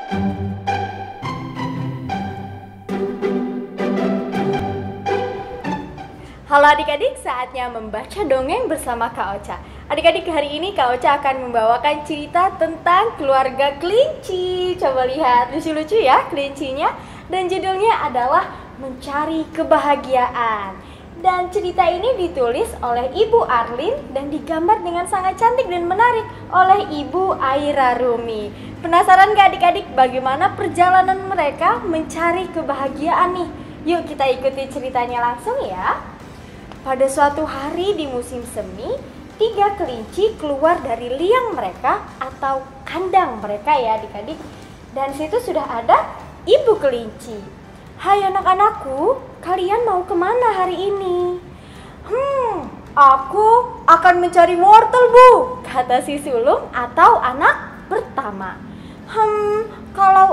Halo adik-adik, saatnya membaca dongeng bersama Kak Ocha. Adik-adik, hari ini Kak Ocha akan membawakan cerita tentang keluarga kelinci. Coba lihat, lucu-lucu ya kelincinya. Dan judulnya adalah Mencari Kebahagiaan. Dan cerita ini ditulis oleh Ibu Arlin dan digambar dengan sangat cantik dan menarik oleh Ibu Aira Rumi. Penasaran gak adik-adik bagaimana perjalanan mereka mencari kebahagiaan nih? Yuk kita ikuti ceritanya langsung ya. Pada suatu hari di musim semi, 3 kelinci keluar dari liang mereka atau kandang mereka ya adik-adik. Dan situ sudah ada ibu kelinci. Hai anak-anakku, kalian mau kemana hari ini? Aku akan mencari wortel bu, kata si sulung atau anak pertama. Kalau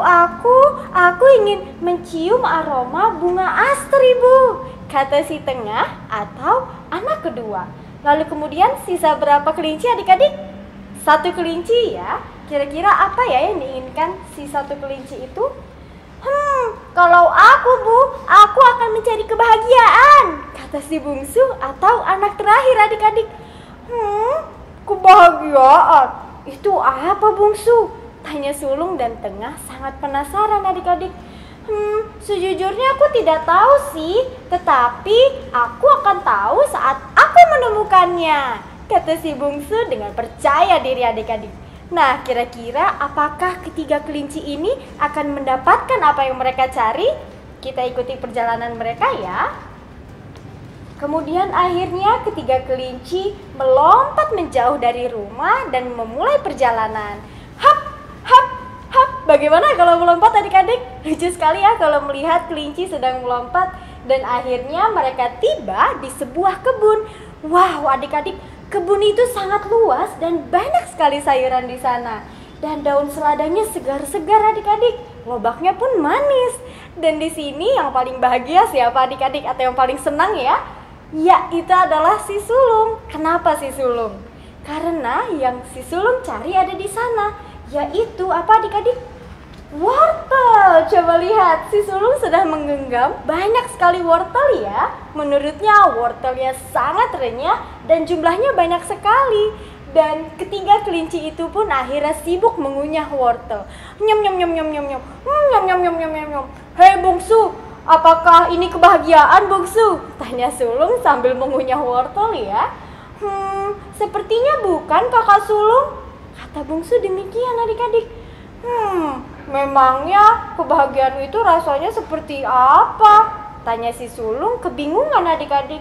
aku ingin mencium aroma bunga astri bu, kata si tengah atau anak kedua. Lalu kemudian sisa berapa kelinci adik-adik? 1 kelinci ya. Kira-kira apa ya yang diinginkan si 1 kelinci itu? Kalau aku bu, aku akan mencari kebahagiaan, kata si bungsu atau anak terakhir adik-adik. Kebahagiaan? Itu apa bungsu? Tanya sulung dan tengah sangat penasaran adik-adik. Sejujurnya aku tidak tahu sih, tetapi aku akan tahu saat aku menemukannya, kata si bungsu dengan percaya diri adik-adik. Nah, kira-kira apakah ketiga kelinci ini akan mendapatkan apa yang mereka cari? Kita ikuti perjalanan mereka ya. Kemudian akhirnya ketiga kelinci melompat menjauh dari rumah dan memulai perjalanan. Hap, hap, hap. Bagaimana kalau melompat adik-adik? Lucu sekali ya kalau melihat kelinci sedang melompat. Dan akhirnya mereka tiba di sebuah kebun. Wow adik-adik, kebun itu sangat luas dan banyak sekali sayuran di sana. Dan daun seladanya segar-segar adik-adik. Lobaknya pun manis. Dan di sini yang paling bahagia siapa adik-adik atau yang paling senang ya? Ya, itu adalah si sulung. Kenapa si sulung? Karena yang si sulung cari ada di sana, yaitu apa adik-adik? Wortel. Coba lihat, si sulung sedang menggenggam banyak sekali wortel ya. Menurutnya wortelnya sangat renyah dan jumlahnya banyak sekali. Dan ketiga kelinci itu pun akhirnya sibuk mengunyah wortel. Nyam nyam nyam nyam nyam nyam. Nyam nyam nyam nyam nyam nyam. Hei bungsu, apakah ini kebahagiaan bungsu? Tanya sulung sambil mengunyah wortel ya. Sepertinya bukan kakak sulung, kata bungsu demikian adik-adik. Memangnya kebahagiaan itu rasanya seperti apa? Tanya si sulung kebingungan adik-adik.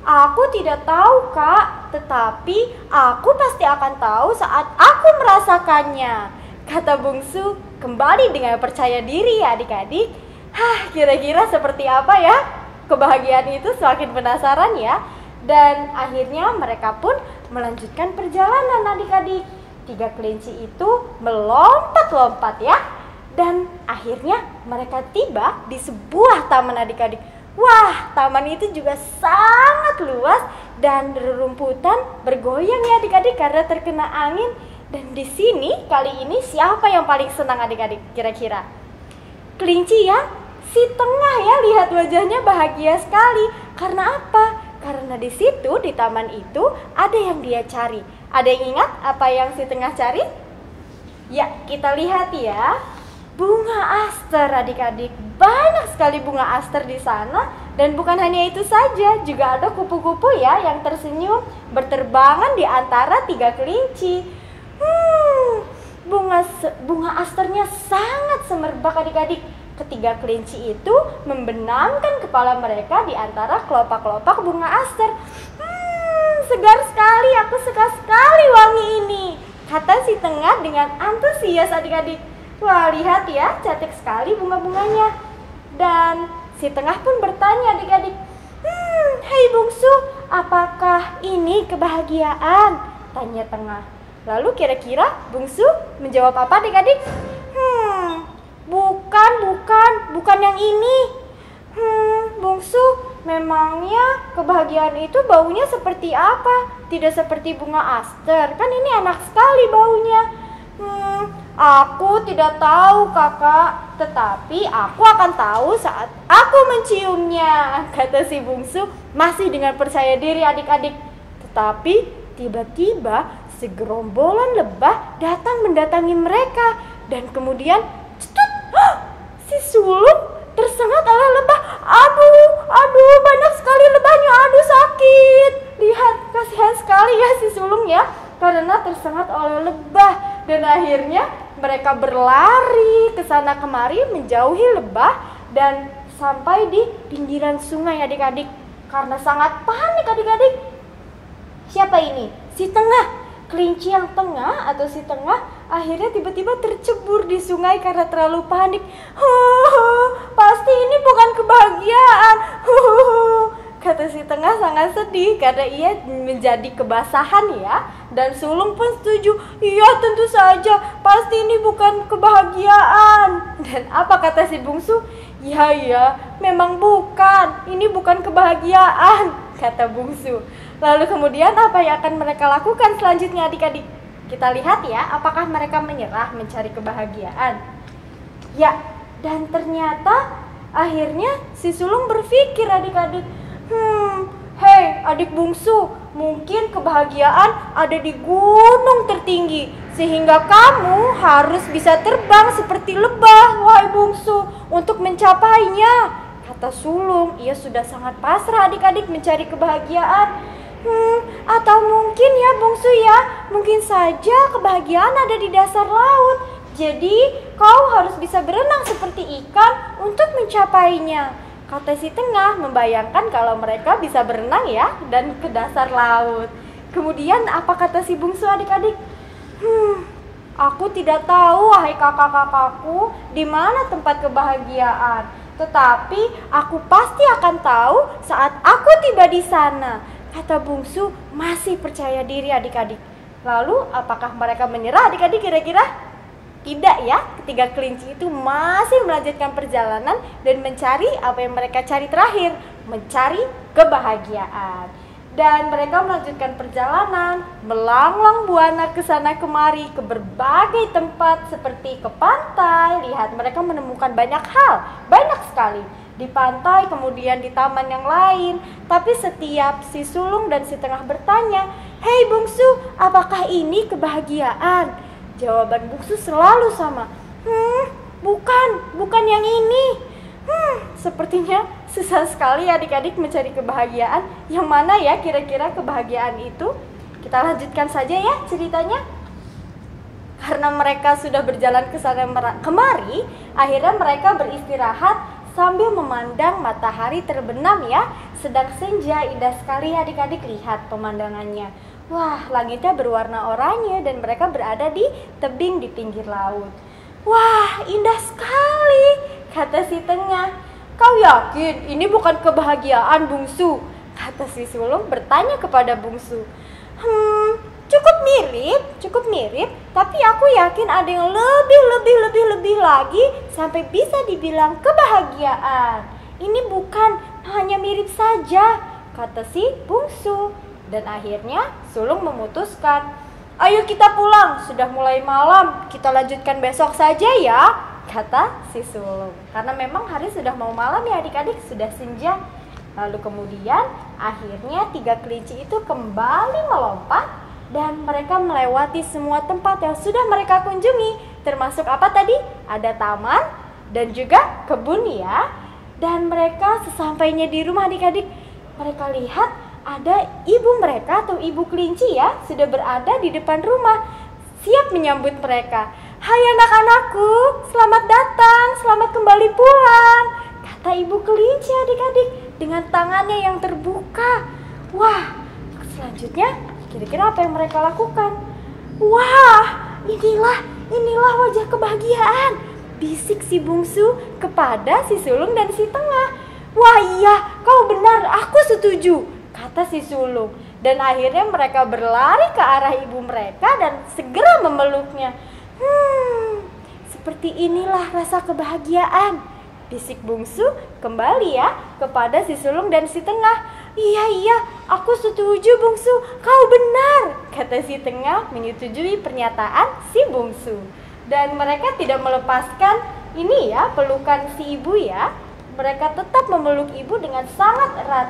Aku tidak tahu kak, tetapi aku pasti akan tahu saat aku merasakannya, kata bungsu kembali dengan percaya diri ya adik-adik. Kira-kira seperti apa ya? Kebahagiaan itu semakin penasaran ya. Dan akhirnya mereka pun melanjutkan perjalanan adik-adik. 3 kelinci itu melompat-lompat ya. Dan akhirnya mereka tiba di sebuah taman adik-adik. Wah, taman itu juga sangat luas dan rerumputan bergoyang ya adik-adik karena terkena angin. Dan di sini kali ini siapa yang paling senang adik-adik kira-kira? Kelinci ya, si tengah ya, lihat wajahnya bahagia sekali. Karena apa? Karena di situ di taman itu ada yang dia cari. Ada yang ingat apa yang si tengah cari? Ya, kita lihat ya. Bunga aster adik-adik. Banyak sekali bunga aster di sana. Dan bukan hanya itu saja, juga ada kupu-kupu ya yang tersenyum berterbangan di antara 3 kelinci. Bunga asternya sangat semerbak adik-adik. Ketiga kelinci itu membenamkan kepala mereka di antara kelopak-kelopak bunga aster. Segar sekali, aku suka sekali wangi ini, kata si tengah dengan antusias adik-adik. Wah, lihat ya, cantik sekali bunga-bunganya. Dan si tengah pun bertanya adik-adik, hei bungsu, apakah ini kebahagiaan? Tanya tengah. Lalu kira-kira bungsu menjawab apa adik-adik? Bukan yang ini. Bungsu, memangnya kebahagiaan itu baunya seperti apa? Tidak seperti bunga aster, kan ini enak sekali baunya. Aku tidak tahu kakak, tetapi aku akan tahu saat aku menciumnya, kata si bungsu masih dengan percaya diri adik-adik. Tetapi tiba-tiba segerombolan lebah datang mendatangi mereka dan kemudian cetut, si sulung tersengat oleh lebah. Aduh, banyak sekali lebahnya, aduh sakit. Lihat, kasihan sekali ya si sulung ya, karena tersengat oleh lebah. Dan akhirnya mereka berlari ke sana kemari menjauhi lebah dan sampai di pinggiran sungai adik-adik. Karena sangat panik adik-adik. Siapa ini? Si tengah. Kelinci yang tengah atau si tengah akhirnya tiba-tiba tercebur di sungai karena terlalu panik. Pasti ini bukan kebahagiaan. Kata si tengah sangat sedih karena ia menjadi kebasahan ya. Dan sulung pun setuju. Iya tentu saja, pasti ini bukan kebahagiaan. Dan apa kata si bungsu? Ya, memang bukan. Ini bukan kebahagiaan, kata bungsu. Lalu kemudian apa yang akan mereka lakukan selanjutnya adik-adik? Kita lihat ya, apakah mereka menyerah mencari kebahagiaan? Ya, dan ternyata akhirnya si sulung berpikir adik-adik, hei adik bungsu, mungkin kebahagiaan ada di gunung tertinggi, sehingga kamu harus bisa terbang seperti lebah, wahai bungsu, untuk mencapainya. Kata sulung, ia sudah sangat pasrah adik-adik mencari kebahagiaan. Atau mungkin ya bungsu ya, mungkin saja kebahagiaan ada di dasar laut. Jadi kau harus bisa berenang seperti ikan untuk mencapainya. Kata si tengah membayangkan kalau mereka bisa berenang ya dan ke dasar laut. Kemudian apa kata si bungsu adik-adik? Aku tidak tahu wahai kakak-kakakku di mana tempat kebahagiaan. Tetapi aku pasti akan tahu saat aku tiba di sana. Kata bungsu masih percaya diri adik-adik. Lalu apakah mereka menyerah adik-adik kira-kira? Tidak ya, ketiga kelinci itu masih melanjutkan perjalanan dan mencari apa yang mereka cari terakhir, mencari kebahagiaan. Dan mereka melanjutkan perjalanan, melanglang buana ke sana kemari ke berbagai tempat seperti ke pantai. Lihat, mereka menemukan banyak hal, banyak sekali. Di pantai, kemudian di taman yang lain. Tapi setiap si sulung dan si tengah bertanya, hei bungsu, apakah ini kebahagiaan? Jawaban bungsu selalu sama, bukan yang ini. Sepertinya susah sekali adik-adik mencari kebahagiaan. Yang mana ya kira-kira kebahagiaan itu? Kita lanjutkan saja ya ceritanya. Karena mereka sudah berjalan ke sana kemari, akhirnya mereka beristirahat sambil memandang matahari terbenam ya. Sedang senja, indah sekali adik-adik, lihat pemandangannya. Wah, langitnya berwarna oranye dan mereka berada di tebing di pinggir laut. Wah, indah sekali, kata si tengah. Kau yakin ini bukan kebahagiaan bungsu? Kata si sulung bertanya kepada bungsu. Cukup mirip, tapi aku yakin ada yang lebih lagi sampai bisa dibilang kebahagiaan. Ini bukan hanya mirip saja, kata si bungsu. Dan akhirnya sulung memutuskan, ayo kita pulang, sudah mulai malam, kita lanjutkan besok saja ya, kata si sulung. Karena memang hari sudah mau malam ya adik-adik, sudah senja. Lalu kemudian akhirnya tiga kelinci itu kembali melompat dan mereka melewati semua tempat yang sudah mereka kunjungi. Termasuk apa tadi? Ada taman dan juga kebun ya. Dan mereka sesampainya di rumah adik-adik, mereka lihat ada ibu mereka atau ibu kelinci ya sudah berada di depan rumah, siap menyambut mereka. Hai anak-anakku, selamat datang, selamat kembali pulang, kata ibu kelinci adik-adik dengan tangannya yang terbuka. Wah, selanjutnya kira-kira apa yang mereka lakukan? Wah, inilah wajah kebahagiaan, bisik si bungsu kepada si sulung dan si tengah. Wah iya, kau benar, aku setuju, kata si sulung. Dan akhirnya mereka berlari ke arah ibu mereka dan segera memeluknya. Seperti inilah rasa kebahagiaan, bisik bungsu kembali ya kepada si sulung dan si tengah. Iya, iya, aku setuju bungsu, kau benar, kata si tengah menyetujui pernyataan si bungsu. Dan mereka tidak melepaskan ini ya, pelukan si ibu ya. Mereka tetap memeluk ibu dengan sangat erat.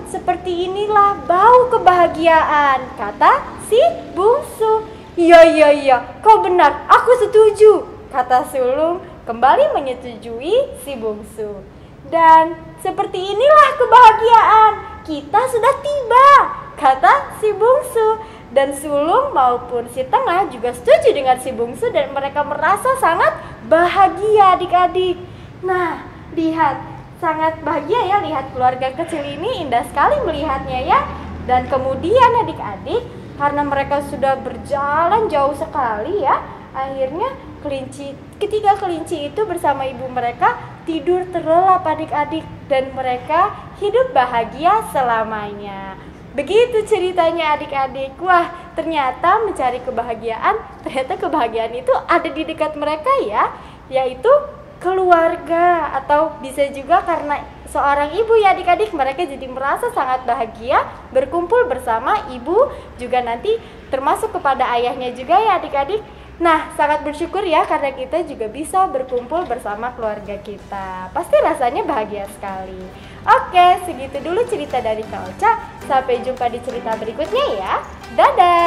Seperti inilah bau kebahagiaan, kata si bungsu. Iya, iya, iya, kau benar, aku setuju, kata sulung kembali menyetujui si bungsu. Dan seperti inilah kebahagiaan, kita sudah tiba, kata si bungsu. Dan sulung maupun si tengah juga setuju dengan si bungsu dan mereka merasa sangat bahagia adik-adik. Nah, lihat, sangat bahagia ya lihat keluarga kecil ini, indah sekali melihatnya ya. Dan kemudian adik-adik, karena mereka sudah berjalan jauh sekali ya, akhirnya ketiga kelinci itu bersama ibu mereka tidur terlelap adik-adik dan mereka hidup bahagia selamanya. Begitu ceritanya adik-adik. Wah, ternyata mencari kebahagiaan, ternyata kebahagiaan itu ada di dekat mereka ya, yaitu keluarga, atau bisa juga karena seorang ibu ya adik-adik, mereka jadi merasa sangat bahagia berkumpul bersama ibu, juga nanti termasuk kepada ayahnya juga ya adik-adik. Nah, sangat bersyukur ya karena kita juga bisa berkumpul bersama keluarga kita. Pasti rasanya bahagia sekali. Oke, segitu dulu cerita dari Kak Ocha. Sampai jumpa di cerita berikutnya ya. Dadah!